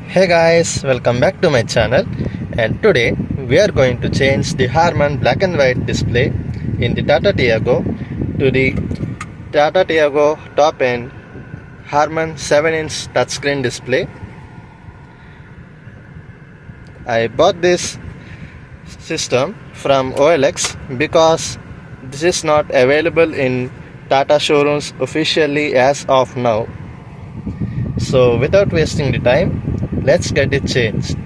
Hey guys, welcome back to my channel, and today we are going to change the Harman Black and White display in the Tata Tiago to the Tata Tiago top end Harman 7-inch touchscreen display. I bought this system from OLX because this is not available in Tata showrooms officially as of now. So without wasting the time, let's get it changed.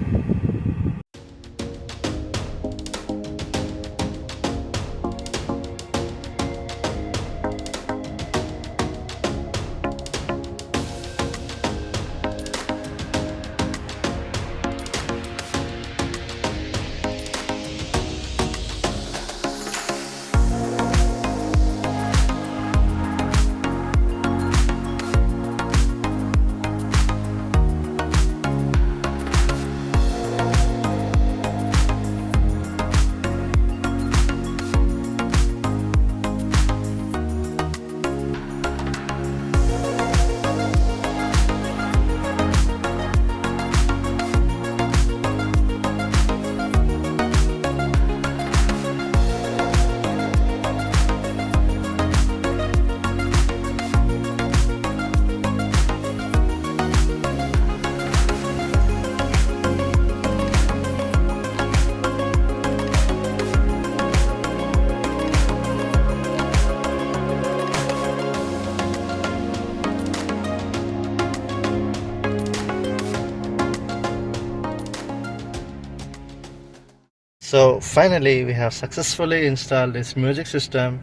So finally we have successfully installed this music system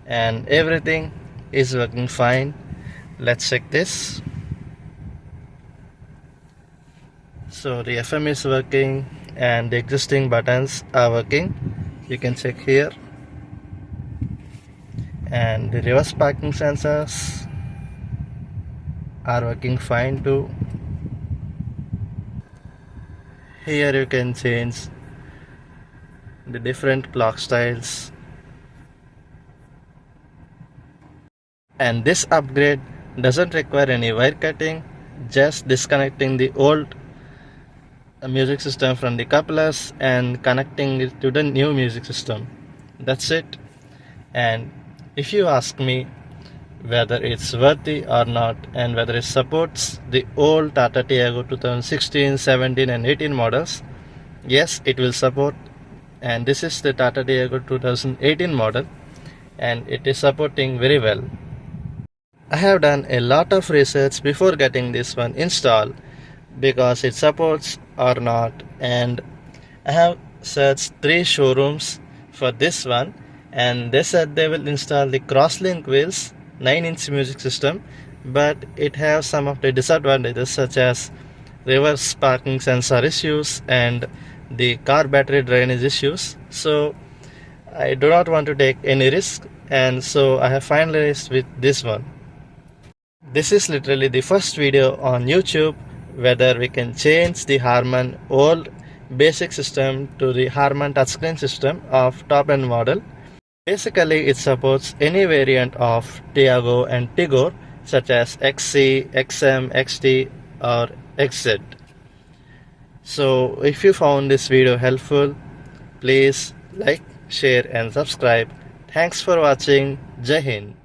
and everything is working fine. Let's check this. So the FM is working and the existing buttons are working. You can check here. And the reverse parking sensors are working fine too. Here you can change the different clock styles, and this upgrade doesn't require any wire cutting, just disconnecting the old music system from the couplers and connecting it to the new music system. That's it. And if you ask me whether it's worthy or not and whether it supports the old Tata Tiago 2016, 17 and 18 models, yes, it will support. And this is the Tata Tiago 2018 model and it is supporting very well. I have done a lot of research before getting this one installed because it supports or not, and I have searched 3 showrooms for this one and they said they will install the crosslink wheels 9-inch music system, but it has some of the disadvantages such as reverse parking sensor issues and the car battery drainage issues. So I do not want to take any risk, and so I have finalized with this one. This is literally the first video on YouTube whether we can change the Harman old basic system to the Harman touchscreen system of top end model. Basically it supports any variant of Tiago and Tigor such as XC, XM, XT or XZ. So if you found this video helpful, please like, share and subscribe. Thanks for watching. Jai Hind.